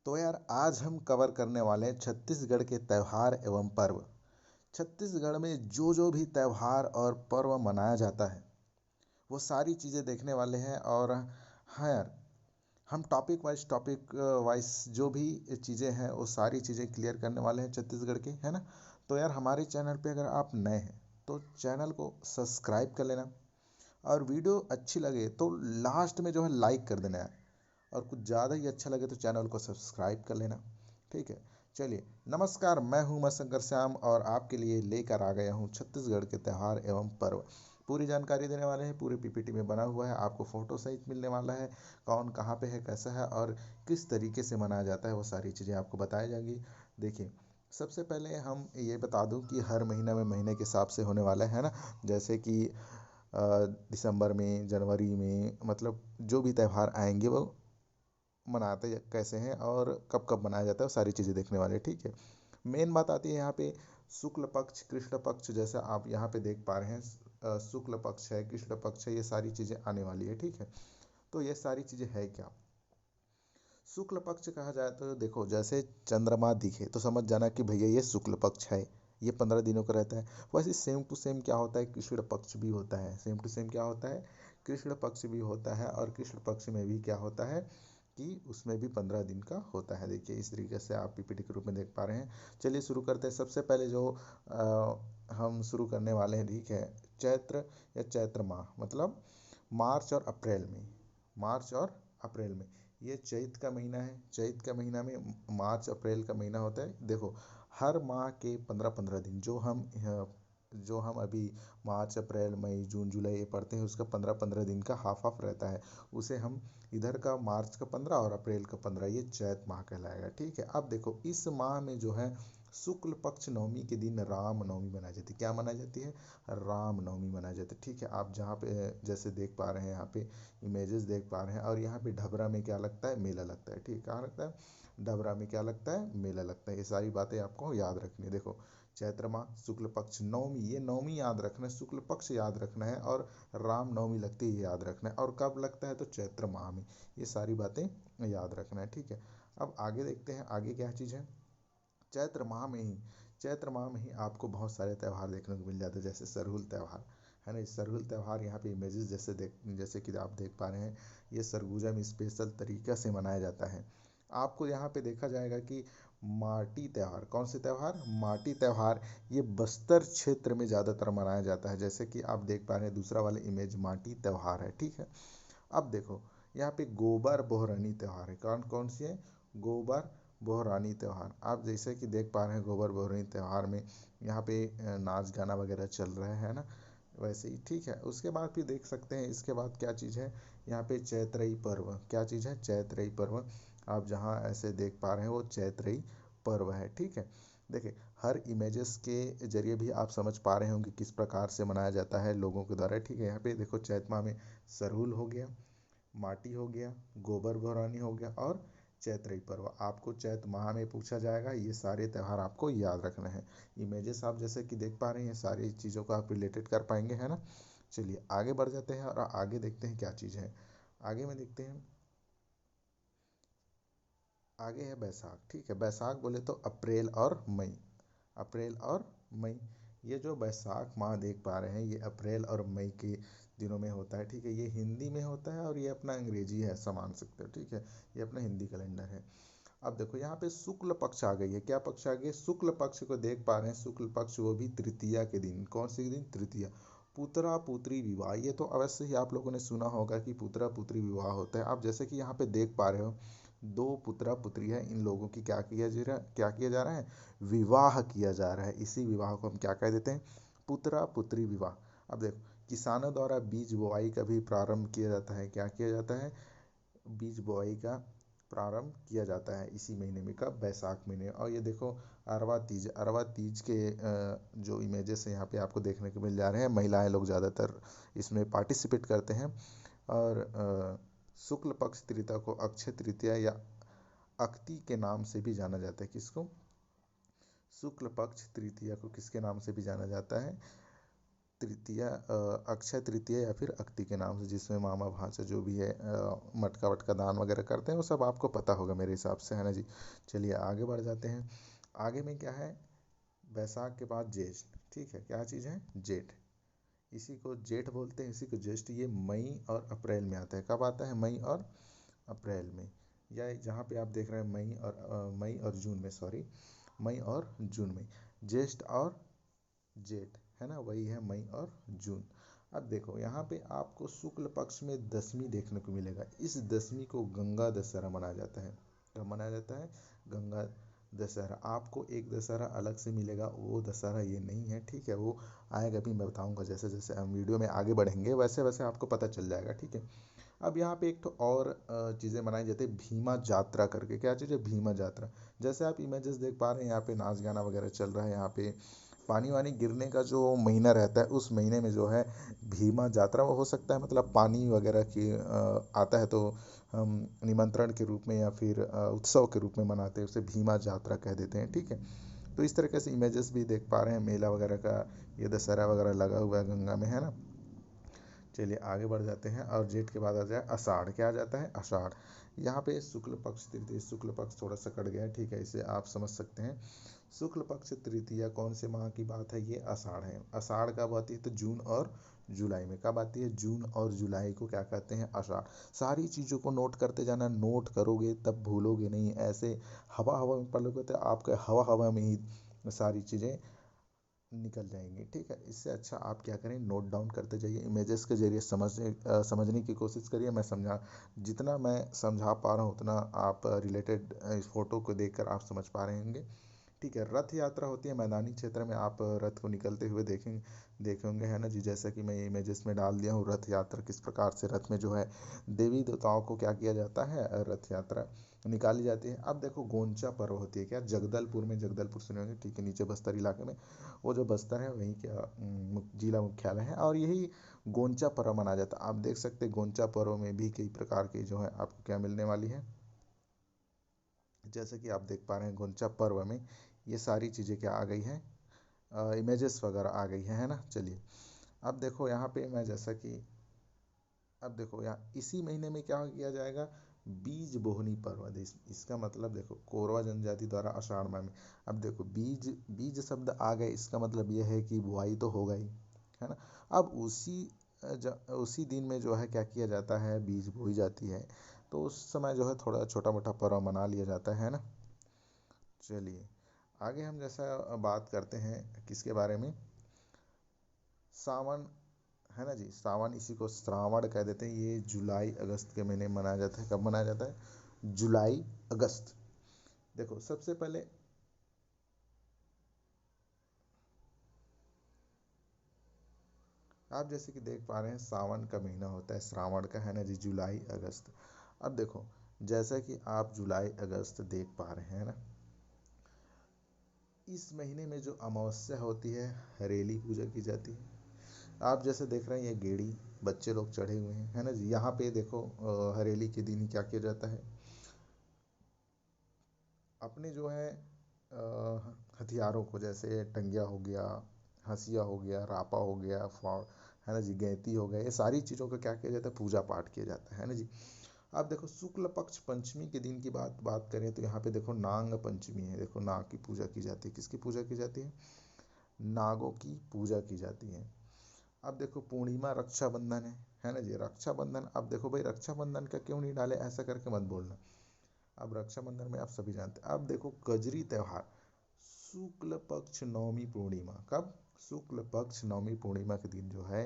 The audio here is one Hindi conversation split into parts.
तो यार आज हम कवर करने वाले हैं छत्तीसगढ़ के त्योहार एवं पर्व। छत्तीसगढ़ में जो जो भी त्योहार और पर्व मनाया जाता है वो सारी चीज़ें देखने वाले हैं। और हाँ यार, हम टॉपिक वाइज जो भी चीज़ें हैं वो सारी चीज़ें क्लियर करने वाले हैं छत्तीसगढ़ के, है ना। तो यार हमारे चैनल पे अगर आप नए हैं तो चैनल को सब्सक्राइब कर लेना, और वीडियो अच्छी लगे तो लास्ट में जो है लाइक कर देना यार। और कुछ ज़्यादा ही अच्छा लगे तो चैनल को सब्सक्राइब कर लेना। ठीक है, चलिए। नमस्कार, मैं हूं शंकर श्याम और आपके लिए लेकर आ गया हूं छत्तीसगढ़ के त्यौहार एवं पर्व। पूरी जानकारी देने वाले हैं, पूरी पीपीटी में बना हुआ है, आपको फोटो सहित मिलने वाला है। कौन कहाँ पे है, कैसा है और किस तरीके से मनाया जाता है वो सारी चीज़ें आपको बताई जाएंगी। देखिए, सबसे पहले हम ये बता दूं कि हर महीना में महीने के हिसाब से होने वाला है ना। जैसे कि दिसंबर में, जनवरी में, मतलब जो भी त्यौहार आएंगे वो मनाते कैसे हैं और कब कब मनाया जाता है, वो सारी चीज़ें देखने वाले हैं। ठीक है, मेन बात आती है यहाँ पे शुक्ल पक्ष कृष्ण पक्ष, जैसा आप यहाँ पे देख पा रहे हैं। शुक्ल पक्ष है, कृष्ण पक्ष है, ये सारी चीज़ें आने वाली है। ठीक है, तो ये सारी चीज़ें है क्या। शुक्ल पक्ष कहा जाए तो देखो, जैसे चंद्रमा दिखे तो समझ जाना कि भैया ये शुक्ल पक्ष है। ये 15 दिनों का रहता है। वैसे सेम टू सेम क्या होता है, कृष्ण पक्ष भी होता है। सेम टू सेम क्या होता है, कृष्ण पक्ष भी होता है। और कृष्ण पक्ष में भी क्या होता है कि उसमें भी 15 दिन का होता है। देखिए, इस तरीके से आप पीपीटी के रूप में देख पा रहे हैं। चलिए शुरू करते हैं। सबसे पहले जो हम शुरू करने वाले हैं, ठीक है, चैत्र या चैत्र माह, मतलब मार्च और अप्रैल में। मार्च और अप्रैल में, ये चैत का महीना है। चैत का महीना में मार्च अप्रैल का महीना होता है। देखो, हर माह के 15-15 दिन जो हम अभी मार्च अप्रैल मई जून जुलाई ये पढ़ते हैं, उसका 15-15 दिन का हाफ हाफ रहता है। उसे हम इधर का मार्च का 15 और अप्रैल का 15, ये चैत माह कहलाएगा। ठीक है, अब देखो इस माह में जो है शुक्ल पक्ष नवमी के दिन राम नवमी मनाई जाती है। क्या मनाई जाती है, राम नवमी मनाई जाती है। ठीक है, आप जहाँ पे जैसे देख पा रहे हैं, यहाँ पे इमेजेस देख पा रहे हैं। और यहाँ पे ढबरा में क्या लगता है, मेला लगता है। ठीक है, कहाँ लगता है, ढबरा में क्या लगता है, मेला लगता है। ये सारी बातें आपको याद रखनी है। देखो, चैत्र माह शुक्ल पक्ष नवमी, ये नवमी याद रखना है, शुक्ल पक्ष याद रखना है, और राम नवमी लगती है ये याद रखना है। और कब लगता है, तो चैत्र माह में। ये सारी बातें याद रखना है। ठीक है, अब आगे देखते हैं आगे क्या चीज़ है। चैत्र माह में ही चैत्र माह में ही आपको बहुत सारे त्यौहार देखने को मिल जाते हैं, जैसे सरहुल त्यौहार, है ना। इस सरहुल त्यौहार यहाँ पे इमेजेस जैसे कि आप देख पा रहे हैं, ये सरगुजा में स्पेशल तरीका से मनाया जाता है। आपको यहाँ पे देखा जाएगा कि माटी त्यौहार, कौन से त्यौहार, माटी त्यौहार, ये बस्तर क्षेत्र में ज़्यादातर मनाया जाता है। जैसे कि आप देख पा रहे हैं, दूसरा वाला इमेज माटी त्यौहार है। ठीक है, अब देखो यहाँ पे गोबर बोहरानी त्यौहार है। कौन कौन सी है, गोबर बोहरानी त्यौहार। आप जैसे कि देख पा रहे हैं, गोबर बोहरानी त्यौहार में यहाँ पे नाच गाना वगैरह चल रहा है ना, वैसे ही। ठीक है, उसके बाद फिर देख सकते हैं, इसके बाद क्या चीज़ है, यहाँ पे चैत्रई पर्व। क्या चीज़ है, चैत्रई पर्व। आप जहाँ ऐसे देख पा रहे हैं वो चैत्रई पर्व है। ठीक है, देखिए, हर इमेजेस के जरिए भी आप समझ पा रहे होंगे किस प्रकार से मनाया जाता है लोगों के द्वारा। ठीक है, यहाँ पे देखो, चैत माह में सरहुल हो गया, माटी हो गया, गोबर भरानी हो गया, और चैत्रई पर्व। आपको चैत माह में पूछा जाएगा, ये सारे त्यौहार आपको याद रखना है। इमेजेस आप जैसे कि देख पा रहे हैं, सारी चीज़ों को आप रिलेटेड कर पाएंगे, है ना। चलिए आगे बढ़ जाते हैं और आगे देखते हैं क्या चीज़ है। आगे में देखते हैं, आगे है बैसाख। ठीक है, बैसाख बोले तो अप्रैल और मई। अप्रैल और मई, ये जो बैसाख माह देख पा रहे हैं, ये अप्रैल और मई के दिनों में होता है। ठीक है, ये हिंदी में होता है और ये अपना अंग्रेजी है, समान सकते हो। ठीक है, ये अपना हिंदी कैलेंडर है। अब देखो यहाँ पे शुक्ल पक्ष आ गई है। क्या पक्ष आ गई, शुक्ल पक्ष को देख पा रहे हैं। शुक्ल पक्ष, वो भी तृतीया के दिन। कौन से दिन, तृतीया। पुत्रा पुत्री विवाह, ये तो अवश्य ही आप लोगों ने सुना होगा कि पुत्रा पुत्री विवाह होता है। आप जैसे कि यहाँ पे देख पा रहे हो, दो पुत्रा पुत्री है, इन लोगों की क्या किया जा रहा है, विवाह किया जा रहा है। इसी विवाह को हम क्या कह देते हैं, पुत्रा पुत्री विवाह। अब देखो, किसानों द्वारा बीज बोआई का भी प्रारंभ किया जाता है। क्या किया जाता है, बीज बोआई का प्रारंभ किया जाता है इसी महीने में, कब, बैसाख महीने। और ये देखो, अरवा तीज के जो इमेजेस हैं यहाँ पे आपको देखने को मिल जा रहे हैं। महिलाएं लोग ज़्यादातर इसमें पार्टिसिपेट करते हैं। और शुक्ल पक्ष तृतीया को अक्षय तृतीया या अक्ति के नाम से भी जाना जाता है। किसको, शुक्ल पक्ष तृतीया को किसके नाम से भी जाना जाता है, तृतीया, अक्षय तृतीया या फिर अक्ति के नाम से, जिसमें मामा भांजा जो भी है मटका वटका दान वगैरह करते हैं, वो सब आपको पता होगा मेरे हिसाब से, है ना जी। चलिए आगे बढ़ जाते हैं। आगे में क्या है, बैसाख के बाद जेठ, ठीक है, क्या चीज़ है, जेठ। इसी को जेठ बोलते हैं, इसी को ज्येष्ठ। ये मई और अप्रैल में आता है। कब आता है, मई और अप्रैल में। या जहाँ पे आप देख रहे हैं मई और जून में, सॉरी, मई और जून में। ज्येष्ठ और जेठ, है ना, वही है मई और जून। अब देखो यहाँ पे आपको शुक्ल पक्ष में दशमी देखने को मिलेगा। इस दशमी को गंगा दशहरा मनाया जाता है। कब मनाया जाता है, गंगा दशहरा। आपको एक दशहरा अलग से मिलेगा, वो दशहरा ये नहीं है, ठीक है, वो आएगा भी, मैं बताऊंगा। जैसे जैसे हम वीडियो में आगे बढ़ेंगे वैसे वैसे आपको पता चल जाएगा, ठीक है। अब यहाँ पे एक तो और चीज़ें मनाई जाती है, भीमा यात्रा करके। क्या चीज़ है, भीमा यात्रा। जैसे आप इमेजेस देख पा रहे हैं, यहाँ पे नाच गाना वगैरह चल रहा है। यहाँ पे पानी वानी गिरने का जो महीना रहता है, उस महीने में जो है भीमा यात्रा, वो हो सकता है मतलब पानी वगैरह की आता है, तो हम निमंत्रण के रूप में या फिर उत्सव के रूप में मनाते हैं, उसे भीमा यात्रा कह देते हैं, ठीक है। तो इस तरीके से इमेजेस भी देख पा रहे हैं, मेला वगैरह का, ये दशहरा वगैरह लगा हुआ है गंगा में, है ना। चलिए आगे बढ़ जाते हैं। और जेठ के बाद आ जाए आषाढ़। क्या आ जाता है, आषाढ़। यहाँ पे शुक्ल पक्ष तृतीया, शुक्ल पक्ष थोड़ा सा कट गया है, ठीक है, इसे आप समझ सकते हैं। शुक्ल पक्ष तृतीया कौन से माह की बात है, ये आषाढ़ है। आषाढ़ कब आती है, तो जून और जुलाई में। कब आती है, जून और जुलाई को क्या कहते हैं, आषाढ़। सारी चीज़ों को नोट करते जाना, नोट करोगे तब भूलोगे नहीं। ऐसे हवा हवा में पढ़ोगे तो आपके हवा हवा में ही सारी चीज़ें निकल जाएंगी, ठीक है। इससे अच्छा आप क्या करें, नोट डाउन करते जाइए, इमेजेस के जरिए समझने की कोशिश करिए। मैं समझा, जितना मैं समझा पा रहा हूँ उतना आप रिलेटेड इस फोटो को देखकर आप समझ पा रहे होंगे, ठीक है। रथ यात्रा होती है मैदानी क्षेत्र में, आप रथ को निकलते हुए देखे होंगे, है ना जी। जैसा कि मैं इमेजेस में डाल दिया हूँ, रथ यात्रा किस प्रकार से रथ में जो है देवी देवताओं को क्या किया जाता है, रथ यात्रा निकाली जाती है। अब देखो गोंचा पर्व होती है, क्या, जगदलपुर में, जगदलपुर सुने होंगे, ठीक है, नीचे बस्तर इलाके में। वो जो बस्तर है वहीं का जिला मुख्यालय है, और यही गोंचा पर्व मनाया जाता है। आप देख सकते हैं गोंचा पर्व में भी कई प्रकार की जो है आपको क्या मिलने वाली है। जैसे कि आप देख पा रहे हैं गोंचा पर्व में ये सारी चीज़ें क्या आ गई हैं, इमेजेस वगैरह आ गई हैं, है ना। चलिए अब देखो यहाँ पे मैं, जैसा कि अब देखो यहाँ इसी महीने में क्या किया जाएगा, बीज बोहनी पर्व। इसका मतलब देखो, कोरवा जनजाति द्वारा आषाढ़ माह में। अब देखो बीज, बीज शब्द आ गए, इसका मतलब यह है कि बुआई तो होगा ही, है ना। अब उसी दिन में जो है क्या किया जाता है, बीज बोई जाती है। तो उस समय जो है थोड़ा छोटा मोटा पर्व मना लिया जाता है ना। चलिए आगे हम जैसा बात करते हैं किसके बारे में, सावन, है ना जी। सावन, इसी को श्रावण कह देते हैं। ये जुलाई अगस्त के महीने में मनाया जाता है। कब मनाया जाता है, जुलाई अगस्त। देखो सबसे पहले आप जैसे कि देख पा रहे हैं, सावन का महीना होता है श्रावण का, है ना जी, जुलाई अगस्त। अब देखो जैसा कि आप जुलाई अगस्त देख पा रहे हैं ना, इस महीने में जो अमावस्या होती है, हरेली पूजा की जाती है। आप जैसे देख रहे हैं ये गेड़ी बच्चे लोग चढ़े हुए हैं, है ना जी। यहाँ पे देखो हरेली के दिन क्या किया जाता है, अपने जो है हथियारों को, जैसे टंगिया हो गया, हंसिया हो गया, रापा हो गया, फाव, है ना जी, गैती हो गया, ये सारी चीज़ों का क्या किया जाता है, पूजा पाठ किया जाता है ना जी। अब देखो शुक्ल पक्ष पंचमी के दिन की बात करें तो यहाँ पे देखो नाग पंचमी है। देखो नाग की पूजा की जाती है। किसकी पूजा की जाती है, नागों की पूजा की जाती है। अब देखो पूर्णिमा रक्षाबंधन है ना जी, रक्षाबंधन। अब देखो भाई रक्षाबंधन का क्यों नहीं डाले, ऐसा करके मत बोलना। अब रक्षाबंधन में आप सभी जानते हैं। अब देखो कजरी त्योहार, शुक्ल पक्ष नवमी पूर्णिमा। कब, शुक्ल पक्ष नवमी पूर्णिमा के दिन जो है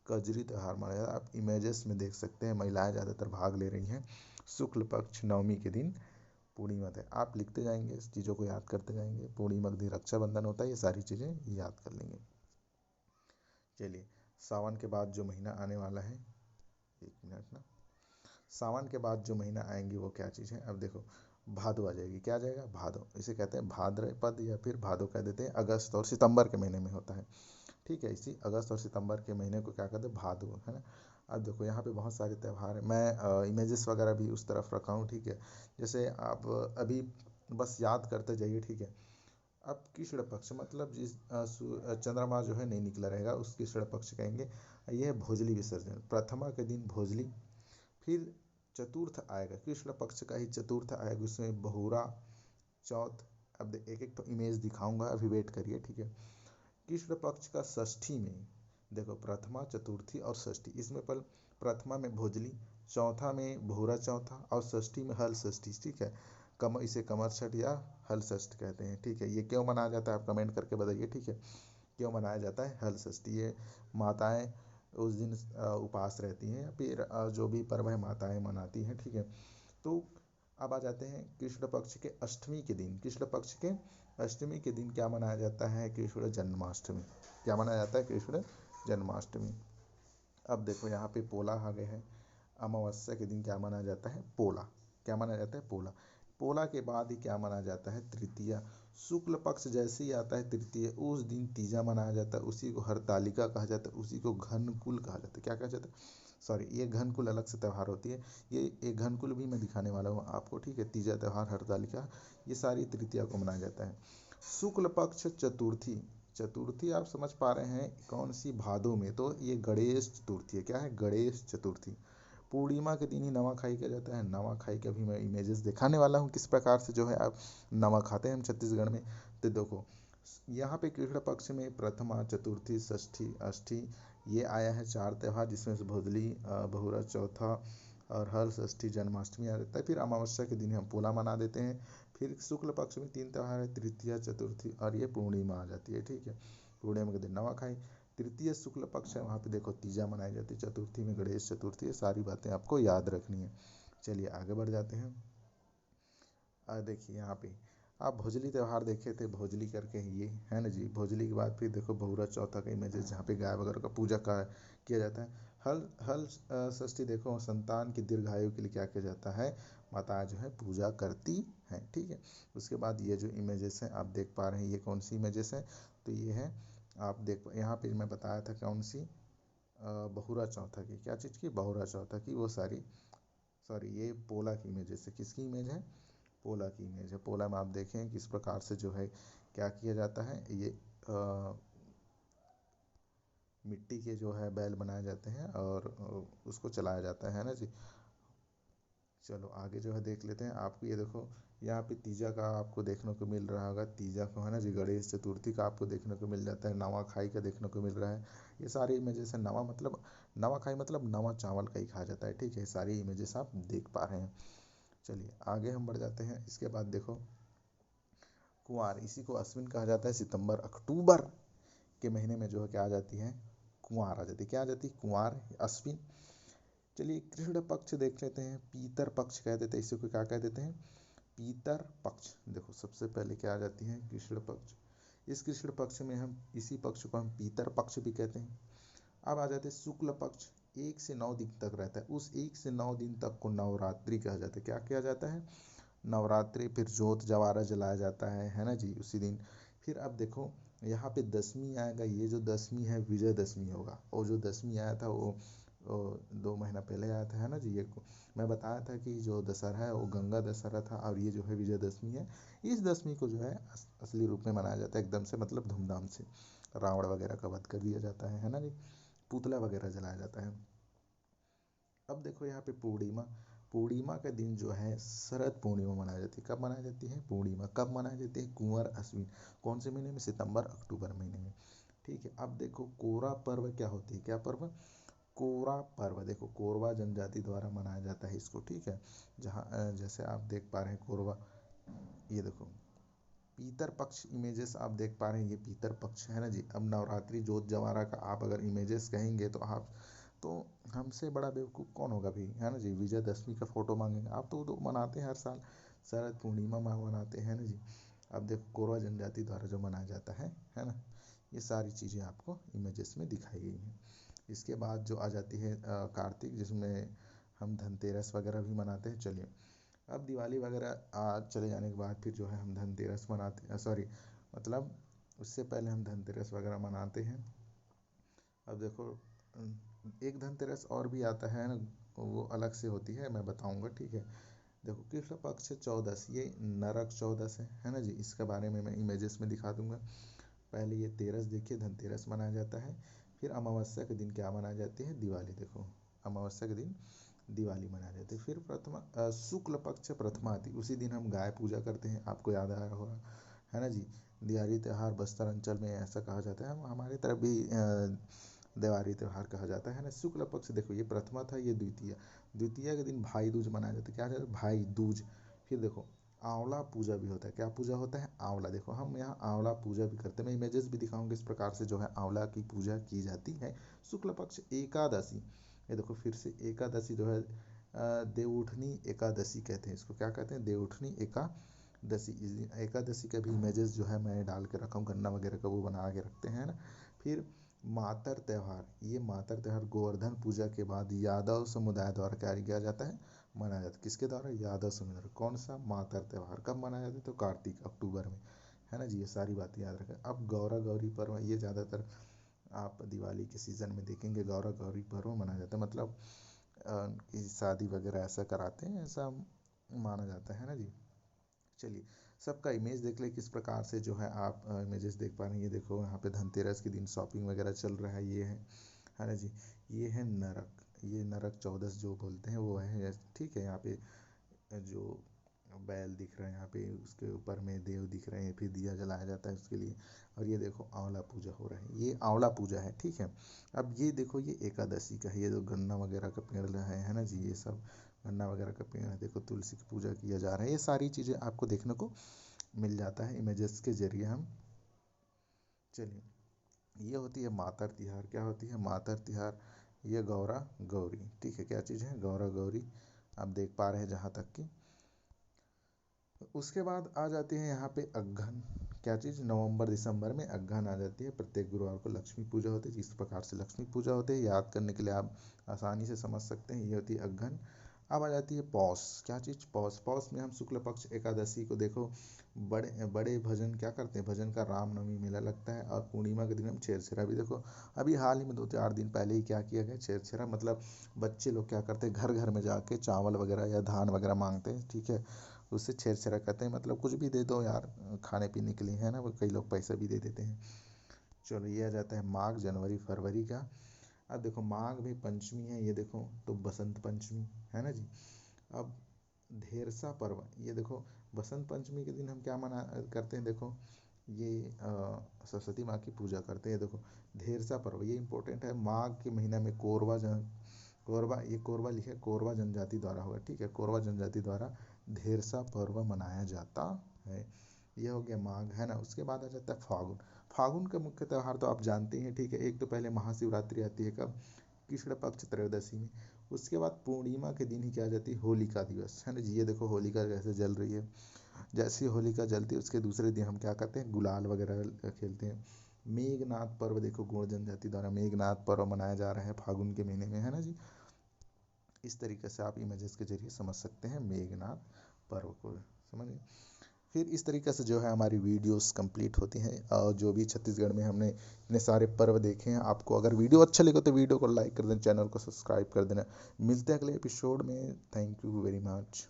कजरी त्योहार मनाया जाता है। आप इमेजेस में देख सकते हैं, महिलाएं ज़्यादातर भाग ले रही हैं। शुक्ल पक्ष नवमी के दिन पूर्णिमा है, आप लिखते जाएंगे, इस चीज़ों को याद करते जाएंगे। पूर्णिमा के दिन रक्षाबंधन होता है, ये सारी चीज़ें याद कर लेंगे। चलिए सावन के बाद जो महीना आने वाला है, एक मिनट ना, सावन के बाद जो महीना आएंगी वो क्या चीज़ है। अब देखो भादो आ जाएगी। क्या आ जाएगा, भादो। इसे कहते हैं भाद्रपद या फिर भादो कह देते हैं। अगस्त और सितंबर के महीने में होता है, ठीक है। इसी अगस्त और सितंबर के महीने को क्या कहते हैं, भादो, है ना। अब देखो यहाँ पे बहुत सारे त्यौहार हैं, मैं इमेजेस वगैरह भी उस तरफ रखा हूँ, ठीक है। जैसे आप अभी बस याद करते जाइए, ठीक है। अब कृष्ण पक्ष मतलब चंद्रमा जो है नहीं निकला रहेगा उस कृष्ण पक्ष कहेंगे। यह है भोजली विसर्जन, प्रथमा के दिन भोजली। फिर चतुर्थ आएगा, कृष्ण पक्ष का ही चतुर्थ आएगा, उसमें बहुरा चौथ। अब एक एक तो इमेज दिखाऊंगा, अभी वेट करिए, ठीक है। कृष्ण पक्ष का षष्ठी में देखो, प्रथमा चतुर्थी और षष्ठी, इसमें पर प्रथमा में भोजली, चौथा में भूरा चौथा और षष्ठी में हल षष्ठी, ठीक है। इसे कमर छठ या हल षष्ठ कहते हैं, ठीक है। ये क्यों मनाया जाता है आप कमेंट करके बताइए, ठीक है। क्यों मनाया जाता है हल षष्ठी? ये माताएं उस दिन उपवास रहती हैं, या फिर जो भी पर्व है माताएं मनाती हैं, ठीक है। तो अब आ जाते हैं कृष्ण पक्ष के अष्टमी के दिन। कृष्ण पक्ष के अष्टमी के दिन क्या मनाया जाता है? कृष्ण जन्माष्टमी। क्या मनाया जाता है? कृष्ण जन्माष्टमी। अब देखो यहाँ पे पोला आ गए हैं। अमावस्या के दिन क्या मनाया जाता है? पोला। क्या मनाया जाता है? पोला। पोला के बाद ही क्या मनाया जाता है? तृतीया। शुक्ल पक्ष जैसे ही आता है तृतीय, उस दिन तीजा मनाया जाता है, उसी को हरतालिका कहा जाता है, उसी को घनकुल कहा जाता है। क्या कहा जाता है? सॉरी, ये घनकुल अलग से त्यौहार होती है, ये एक घनकुल भी मैं दिखाने वाला हूँ आपको, ठीक है। तीजा त्यौहार, हरतालिका, ये सारी तृतीया को मनाया जाता है। शुक्ल पक्ष चतुर्थी। चतुर्थी आप समझ पा रहे हैं कौन सी? भादो में, तो ये गणेश चतुर्थी है। क्या है? गणेश चतुर्थी। पूर्णिमा के दिन ही नवा खाई किया जाता है। नवा खाई के अभी मैं इमेजेस दिखाने वाला हूँ किस प्रकार से जो है आप नवा खाते हैं हम छत्तीसगढ़ में। तो देखो यहाँ पे कृष्ण पक्ष में प्रथमा चतुर्थी षष्ठी अष्ठी ये आया है 4 त्यौहार, जिसमें से भोजली, बहुरा चौथा और हल षष्ठी जन्माष्टमी आ जाता है। फिर अमावस्या के दिन हम पोला मना देते हैं। फिर शुक्ल पक्ष में 3 त्यौहार है, तृतीया चतुर्थी और ये पूर्णिमा आ जाती है, ठीक है। पूर्णिमा के दिन नवाखाई। तृतीय शुक्ल पक्ष है, वहाँ पे देखो तीजा मनाई जाती है। चतुर्थी में गणेश चतुर्थी। ये सारी बातें आपको याद रखनी है। चलिए आगे बढ़ जाते हैं। देखिए यहाँ पे आप भोजली त्यौहार देखे थे, भोजली करके ये है ना जी। भोजली के बाद फिर देखो बहुरा चौथा का इमेजेस, जहाँ पे गाय वगैरह का पूजा का किया जाता है। हल हल षष्ठी देखो, संतान की दीर्घायु के लिए क्या किया जाता है? माता जो है पूजा करती हैं, ठीक है। उसके बाद ये जो इमेजेस हैं आप देख पा रहे हैं, ये कौन सी इमेजेस हैं? तो ये है, आप देख यहाँ पे मैं बताया था कौन सी, बहुरा चौथा की। क्या चीज़ की? बहुरा चौथा की। वो सारी, सॉरी, ये पोला की इमेजेस है। किसकी इमेज है? पोला की इमेज है। पोला में आप देखें किस प्रकार से जो है क्या किया जाता है। ये मिट्टी के जो है बैल बनाए जाते हैं और उसको चलाया जाता है ना जी। चलो आगे जो है देख लेते हैं। आपको ये देखो, यहाँ पे तीजा का आपको देखने को मिल रहा होगा, तीजा को है ना जी। गणेश चतुर्थी का आपको देखने को मिल जाता है। नवा खाई का देखने को मिल रहा है। ये सारी इमेजेस है। नवा मतलब, नवा खाई मतलब नवा चावल का ही खाया जाता है, ठीक है। सारी इमेजेस आप देख पा रहे हैं। चलिए आगे हम बढ़ जाते हैं। इसके बाद देखो कुंवार, इसी को अश्विन कहा जाता है। सितंबर अक्टूबर के महीने में जो है क्या आ जाती है? कुंवार आ जाती है। क्या आ जाती है? कुंवार, अश्विन। चलिए कृष्ण पक्ष देख लेते हैं। पीतर पक्ष कह देते हैं इसी को। क्या कह देते हैं? पीतर पक्ष। देखो सबसे पहले क्या आ जाती है? कृष्ण पक्ष। इस कृष्ण पक्ष में हम, इसी पक्ष को हम पीतर पक्ष भी कहते हैं। अब आ जाते हैं शुक्ल पक्ष। 1 से 9 दिन तक रहता है। उस 1 से 9 दिन तक को नवरात्रि कहा जाता है। क्या किया जाता है? नवरात्रि। फिर जोत जवारा जलाया जाता है ना जी, उसी दिन। फिर अब देखो यहाँ पे दसवीं आएगा। ये जो दसवीं है विजयदशमी होगा। और जो दसवीं आया था वो 2 महीना पहले आया था, है ना जी। ये मैं बताया था कि जो दशहरा है वो गंगा दशहरा था, और ये जो है विजयदशमी है। इस दशमी को जो है असली रूप में मनाया जाता है, एकदम से, मतलब धूमधाम से। रावण वगैरह का वध कर दिया जाता है ना जी। पुतला वगैरह जलाया जाता है। अब देखो यहाँ पे पूर्णिमा। पूर्णिमा का दिन जो है शरद पूर्णिमा मनाई जाती है। कब मनाई जाती है? पूर्णिमा। कब मनाई जाती है? कुंवर अश्विन। कौन से महीने में? सितंबर अक्टूबर महीने में, ठीक है। अब देखो कोरा पर्व क्या होती है? क्या पर्व? कोरा पर्व। देखो कोरवा जनजाति द्वारा मनाया जाता है इसको, ठीक है। जहाँ जैसे आप देख पा रहे हैं कोरवा, ये देखो पीतर पक्ष इमेजेस आप देख पा रहे हैं। ये पीतर पक्ष है ना जी। अब नवरात्रि जोत जवारा का आप अगर इमेजेस कहेंगे तो आप, तो हमसे बड़ा बेवकूफ़ कौन होगा भी, है ना जी। विजयदशमी का फोटो मांगेंगे आप, तो मनाते हैं हर साल। शरद पूर्णिमा मनाते हैं ना जी। अब देखो कोरवा जनजाति द्वारा जो मनाया जाता है ना। ये सारी चीज़ें आपको इमेजेस में दिखाई गई हैं। इसके बाद जो आ जाती है कार्तिक, जिसमें हम धनतेरस वगैरह भी मनाते हैं। चलिए अब दिवाली वगैरह चले जाने के बाद फिर जो है हम धनतेरस मनाते हैं, सॉरी, मतलब उससे पहले हम धनतेरस वगैरह मनाते हैं। अब देखो एक धनतेरस और भी आता है ना, वो अलग से होती है, मैं बताऊंगा, ठीक है। देखो कृष्ण पक्ष चौदस ये नरक चौदस है ना जी। इसके बारे में मैं इमेजेस में दिखा दूंगा। पहले ये तेरस देखिए, धनतेरस मनाया जाता है। फिर अमावस्या के दिन क्या मनाई जाती है, दिवाली। देखो अमावस्या के दिन दिवाली मनाई जाती है। फिर प्रथमा शुक्ल पक्ष प्रथमा आती, उसी दिन हम गाय पूजा करते हैं, आपको याद आया होगा है ना जी। दिवाली त्यौहार बस्तर अंचल में ऐसा कहा जाता है, हमारी तरफ भी दिवाली त्यौहार कहा जाता है ना। शुक्ल पक्ष देखो ये प्रथमा था, ये द्वितीय। द्वितीय के दिन भाई दूज मनाया जाता है। क्या कहते हैं, भाई दूज। फिर देखो आंवला पूजा भी होता है। क्या पूजा होता है, आंवला। देखो हम यहाँ आंवला पूजा भी करते हैं, मैं इमेजेस भी दिखाऊंगा इस प्रकार से जो है आंवला की पूजा की जाती है। शुक्ल पक्ष एकादशी, ये देखो फिर से एकादशी जो है देवउठनी एकादशी कहते हैं इसको। क्या कहते हैं, देवउठनी एकादशी। इस दिन एकादशी का भी इमेजेस जो है मैं डाल के रखा हूँ, गन्ना वगैरह का वो बना के रखते हैं ना। फिर मातर त्यौहार, ये मातर त्यौहार गोवर्धन पूजा के बाद यादव समुदाय द्वारा क्या किया जाता है, मनाया जाता है। किसके द्वारा, यादव समुदाय। कौन सा, मातर त्यौहार कब मनाया जाता है, तो कार्तिक अक्टूबर में है ना जी। ये सारी बातें याद रखें। अब गौरा गौरी पर्व, ये ज़्यादातर आप दिवाली के सीज़न में देखेंगे गौरा गौरी पर्व मनाया जाता है। मतलब कि शादी वगैरह ऐसा कराते हैं, ऐसा माना जाता है ना जी। चलिए सबका इमेज देख ले किस प्रकार से जो है आप इमेजेस देख पा रहे हैं। ये देखो यहाँ पे धनतेरस के दिन शॉपिंग वगैरह चल रहा है, ये है ना जी। ये है नरक, ये नरक चौदस जो बोलते हैं वो है, ठीक है। यहाँ पे जो बैल दिख रहा है यहाँ पे, उसके ऊपर में देव दिख रहे हैं, फिर दिया जलाया जाता है उसके लिए। और ये देखो आंवला पूजा हो रहा है, ये आंवला पूजा है, ठीक है। अब ये देखो ये एकादशी का है, ये जो गन्ना वगैरह का पेड़ है ना जी, ये सब गन्ना वगैरह का पेड़ है। देखो तुलसी की पूजा किया जा रहा है। ये सारी चीज़ें आपको देखने को मिल जाता है इमेजेस के जरिए हम। चलिए ये होती है मातर तिहार। क्या होती है, मातर तिहार। ये गौरा गौरी, ठीक है। क्या चीज़ है, गौरा गौरी। आप देख पा रहे हैं जहाँ तक कि उसके बाद आ जाती है यहाँ पे अगहन। क्या चीज़, नवंबर दिसंबर में अगहन आ जाती है। प्रत्येक गुरुवार को लक्ष्मी पूजा होती है। जिस प्रकार से लक्ष्मी पूजा होती है याद करने के लिए आप आसानी से समझ सकते हैं, ये होती है अगहन। अब आ जाती है पौष। क्या चीज़, पौष। पौष में हम शुक्ल पक्ष एकादशी को देखो बड़े बड़े भजन क्या करते हैं, भजन का रामनवमी मेला लगता है। और पूर्णिमा के दिन हम छेरछेरा भी देखो, अभी हाल ही में 2-4 दिन पहले ही क्या किया गया, छेरछेरा। मतलब बच्चे लोग क्या करते हैं, घर घर में जाके चावल वगैरह या धान वगैरह मांगते हैं, ठीक है। उससे छेरछेरा कहते हैं, मतलब कुछ भी दे दो यार खाने पीने के लिए, है ना। वो कई लोग पैसा भी दे देते हैं। चलो ये आ जाता है माघ, जनवरी फरवरी का। अब देखो माघ में पंचमी है, ये देखो तो बसंत पंचमी है ना जी। अब धेरसा पर्व, ये देखो बसंत पंचमी के दिन हम क्या मना करते हैं, देखो ये सरस्वती माँ की पूजा करते हैं। देखो धेरसा पर्व ये इंपॉर्टेंट है, माघ के महीना में कोरबा, ये कोरबा लिखे, कोरबा जनजाति द्वारा होगा, ठीक है। कोरबा जनजाति द्वारा धेरसा पर्व मनाया जाता है। ये हो गया माघ, है ना। उसके बाद आ जाता है फागुन। फागुन का मुख्य त्यौहार तो आप जानते हैं, ठीक है। एक तो पहले महाशिवरात्रि आती है, कब, कृष्ण पक्ष त्रयोदशी में। उसके बाद पूर्णिमा के दिन ही क्या आ जाती है, होलिका दिवस, है ना जी। ये देखो होलिका कैसे जल रही है। जैसी होलिका जलती है उसके दूसरे दिन हम क्या करते हैं, गुलाल वगैरह खेलते हैं। मेघनाथ पर्व देखो गोंड जनजाति द्वारा मेघनाथ पर्व मनाया जा रहा है फागुन के महीने में, है ना जी। इस तरीके से आप इमेजेस के जरिए समझ सकते हैं मेघनाथ पर्व को, समझिए। फिर इस तरीके से जो है हमारी वीडियोस कंप्लीट होती हैं, और जो भी छत्तीसगढ़ में हमने इतने सारे पर्व देखे हैं। आपको अगर वीडियो अच्छा लगे तो वीडियो को लाइक कर देना, चैनल को सब्सक्राइब कर देना। मिलते हैं अगले एपिसोड में। Thank you very much.